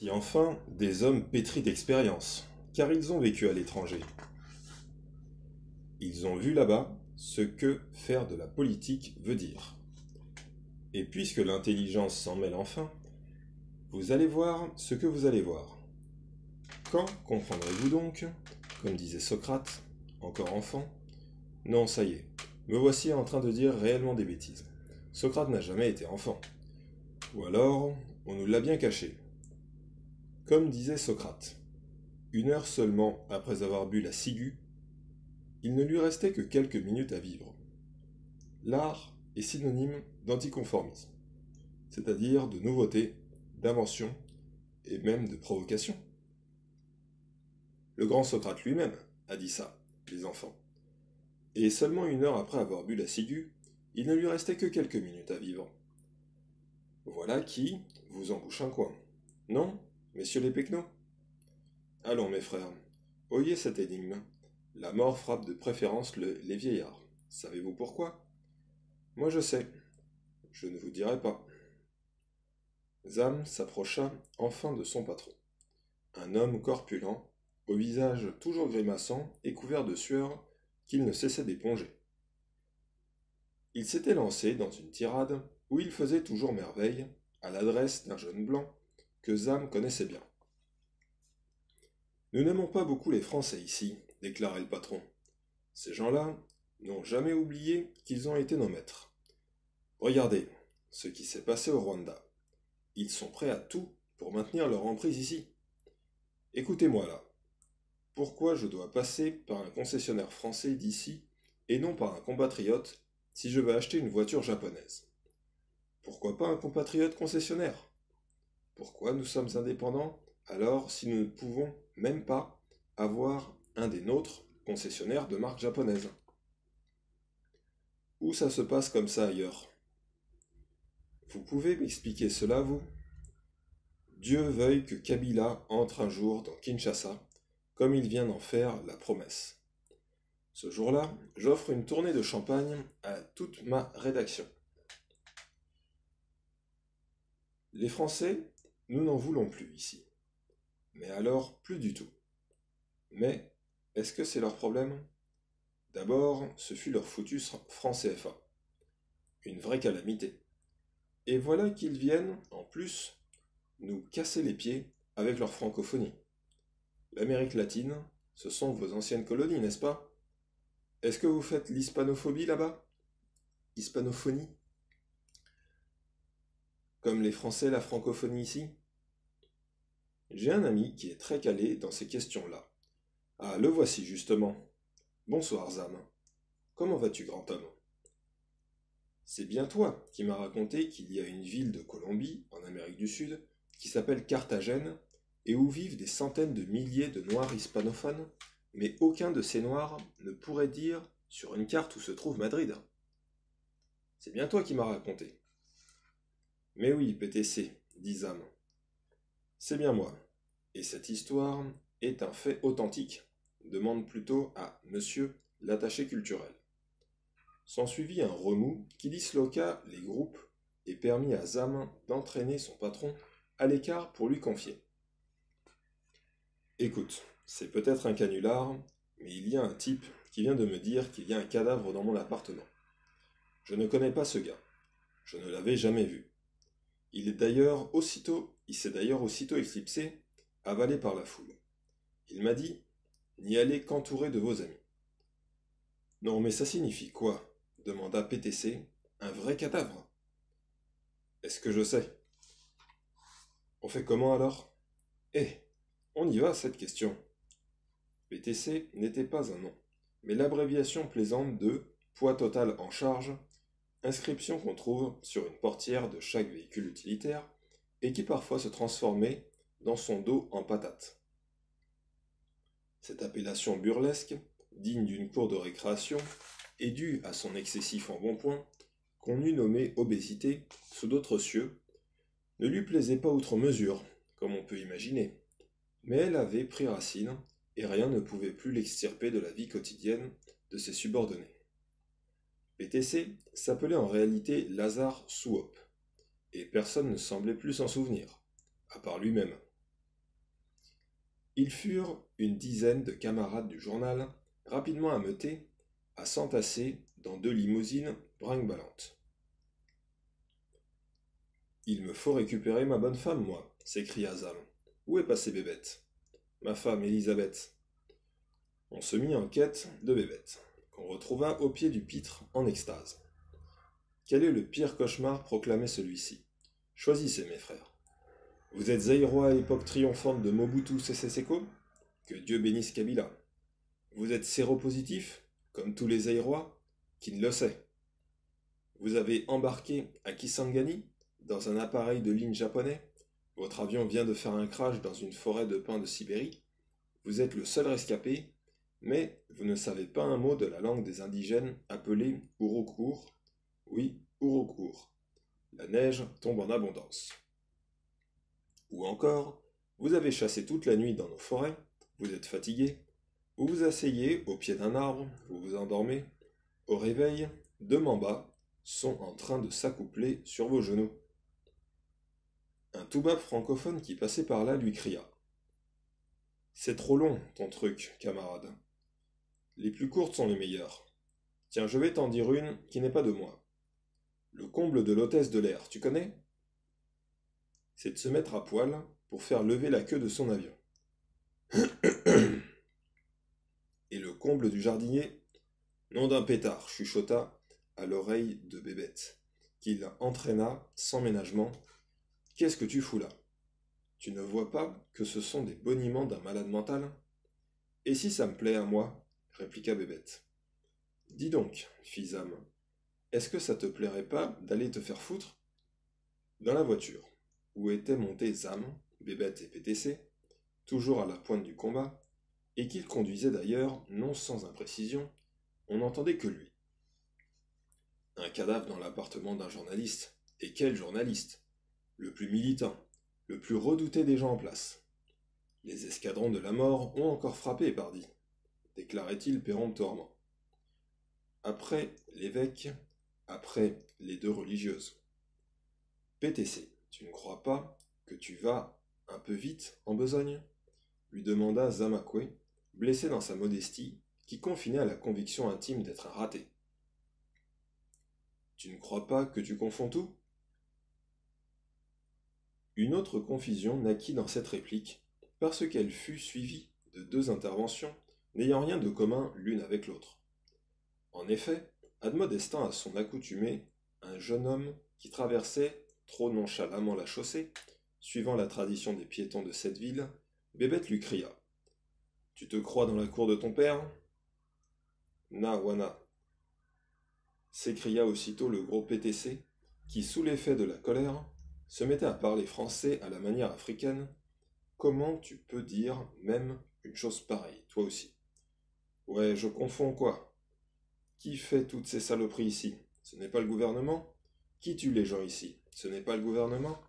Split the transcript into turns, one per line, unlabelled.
Et enfin, des hommes pétris d'expérience, car ils ont vécu à l'étranger. Ils ont vu là-bas ce que faire de la politique veut dire. Et puisque l'intelligence s'en mêle enfin, vous allez voir ce que vous allez voir. Quand comprendrez-vous donc, comme disait Socrate, encore enfant? Non, ça y est, me voici en train de dire réellement des bêtises. Socrate n'a jamais été enfant. Ou alors, on nous l'a bien caché. Comme disait Socrate, 1 heure seulement après avoir bu la ciguë, il ne lui restait que quelques minutes à vivre. L'art est synonyme d'anticonformisme, c'est-à-dire de nouveauté, d'invention et même de provocation. Le grand Socrate lui-même a dit ça, les enfants. Et seulement 1 heure après avoir bu la ciguë, il ne lui restait que quelques minutes à vivre. Voilà qui vous embouche un coin. Non, messieurs les pecnos? Allons, mes frères, oyez cette énigme. La mort frappe de préférence les vieillards. Savez-vous pourquoi? Moi je sais. Je ne vous dirai pas. Zam s'approcha enfin de son patron. Un homme corpulent, au visage toujours grimaçant et couvert de sueur qu'il ne cessait d'éponger. Il s'était lancé dans une tirade où il faisait toujours merveille à l'adresse d'un jeune blanc que Zam connaissait bien. Nous n'aimons pas beaucoup les Français ici, déclarait le patron. Ces gens-là n'ont jamais oublié qu'ils ont été nos maîtres. Regardez ce qui s'est passé au Rwanda. Ils sont prêts à tout pour maintenir leur emprise ici. Écoutez-moi là. Pourquoi je dois passer par un concessionnaire français d'ici et non par un compatriote si je veux acheter une voiture japonaise? Pourquoi pas un compatriote concessionnaire? Pourquoi nous sommes indépendants alors si nous ne pouvons même pas avoir un des nôtres concessionnaires de marque japonaise? Où ça se passe comme ça ailleurs? Vous pouvez m'expliquer cela, vous? Dieu veuille que Kabila entre un jour dans Kinshasa, comme il vient d'en faire la promesse. Ce jour-là, j'offre une tournée de champagne à toute ma rédaction. Les Français, nous n'en voulons plus ici. Mais alors, plus du tout. Mais, est-ce que c'est leur problème? D'abord, ce fut leur foutu franc CFA. Une vraie calamité. Et voilà qu'ils viennent, en plus, nous casser les pieds avec leur francophonie. L'Amérique latine, ce sont vos anciennes colonies, n'est-ce pas? Est-ce que vous faites l'hispanophobie là-bas? Hispanophonie? Comme les Français la francophonie ici? J'ai un ami qui est très calé dans ces questions-là. Ah, le voici justement. Bonsoir, Zam. Comment vas-tu, grand homme? C'est bien toi qui m'as raconté qu'il y a une ville de Colombie, en Amérique du Sud, qui s'appelle Carthagène, et où vivent des centaines de milliers de noirs hispanophones, mais aucun de ces noirs ne pourrait dire sur une carte où se trouve Madrid. C'est bien toi qui m'as raconté. Mais oui, PTC, dit Zam. C'est bien moi. Et cette histoire est un fait authentique. Demande plutôt à monsieur l'attaché culturel. S'ensuivit un remous qui disloqua les groupes et permit à Zam d'entraîner son patron à l'écart pour lui confier. Écoute, c'est peut-être un canular, mais il y a un type qui vient de me dire qu'il y a un cadavre dans mon appartement. Je ne connais pas ce gars. Je ne l'avais jamais vu. Il s'est d'ailleurs aussitôt éclipsé, avalé par la foule. Il m'a dit, n'y allez qu'entouré de vos amis. Non, mais ça signifie quoi? Demanda PTC. Un vrai cadavre? Est-ce que je sais? On fait comment alors? Eh, on y va à cette question. PTC n'était pas un nom, mais l'abréviation plaisante de poids total en charge, inscription qu'on trouve sur une portière de chaque véhicule utilitaire et qui parfois se transformait dans son dos en patate. Cette appellation burlesque, digne d'une cour de récréation, et due à son excessif embonpoint, qu'on eût nommé obésité sous d'autres cieux, ne lui plaisait pas outre mesure, comme on peut imaginer, mais elle avait pris racine, et rien ne pouvait plus l'extirper de la vie quotidienne de ses subordonnés. PTC s'appelait en réalité Lazare Souhop, et personne ne semblait plus s'en souvenir, à part lui-même. Ils furent une dizaine de camarades du journal, rapidement ameutés, à s'entasser dans 2 limousines brinque-ballantes. Il me faut récupérer ma bonne femme, moi, s'écria Zam. Où est passée Bébête? Ma femme, Élisabeth. On se mit en quête de Bébête, qu'on retrouva au pied du pitre en extase. Quel est le pire cauchemar? Proclamait celui-ci. Choisissez, mes frères. Vous êtes Zaïrois à l'époque triomphante de Mobutu Sese Seko? Que Dieu bénisse Kabila. Vous êtes séropositif, comme tous les Zaïrois? Qui ne le sait? Vous avez embarqué à Kisangani, dans un appareil de ligne japonais? Votre avion vient de faire un crash dans une forêt de pins de Sibérie? Vous êtes le seul rescapé, mais vous ne savez pas un mot de la langue des indigènes appelée Urokur. Oui, Urokur. La neige tombe en abondance. Ou encore, vous avez chassé toute la nuit dans nos forêts, vous êtes fatigué, vous vous asseyez au pied d'un arbre, vous vous endormez. Au réveil, 2 mambas sont en train de s'accoupler sur vos genoux. Un toubab francophone qui passait par là lui cria. C'est trop long, ton truc, camarade. Les plus courtes sont les meilleures. Tiens, je vais t'en dire une qui n'est pas de moi. Le comble de l'hôtesse de l'air, tu connais? C'est de se mettre à poil pour faire lever la queue de son avion. Et le comble du jardinier? Nom d'un pétard, chuchota à l'oreille de Bébête, qu'il entraîna sans ménagement. Qu'est-ce que tu fous là? Tu ne vois pas que ce sont des boniments d'un malade mental? Et si ça me plaît à moi? Répliqua Bébête. Dis donc, fit Zam, est-ce que ça te plairait pas d'aller te faire foutre? Dans la voiture, où étaient montés Zam, Bébête et PTC, toujours à la pointe du combat, et qu'il conduisait d'ailleurs non sans imprécision, on n'entendait que lui. Un cadavre dans l'appartement d'un journaliste, et quel journaliste? Le plus militant, le plus redouté des gens en place. Les escadrons de la mort ont encore frappé, pardi, déclarait-il péremptoirement. Après l'évêque, après les 2 religieuses. PTC, tu ne crois pas que tu vas un peu vite en besogne? Lui demanda Zamakwe, blessé dans sa modestie, qui confinait à la conviction intime d'être un raté. Tu ne crois pas que tu confonds tout? Une autre confusion naquit dans cette réplique, parce qu'elle fut suivie de 2 interventions n'ayant rien de commun l'une avec l'autre. En effet, admodestant à son accoutumée un jeune homme qui traversait trop nonchalamment la chaussée, suivant la tradition des piétons de cette ville, Bébête lui cria. Tu te crois dans la cour de ton père? Na wana, s'écria aussitôt le gros PTC, qui, sous l'effet de la colère, se mettait à parler français à la manière africaine. Comment tu peux dire même une chose pareille, toi aussi? Ouais, je confonds quoi? Qui fait toutes ces saloperies ici? Ce n'est pas le gouvernement? Qui tue les gens ici? Ce n'est pas le gouvernement?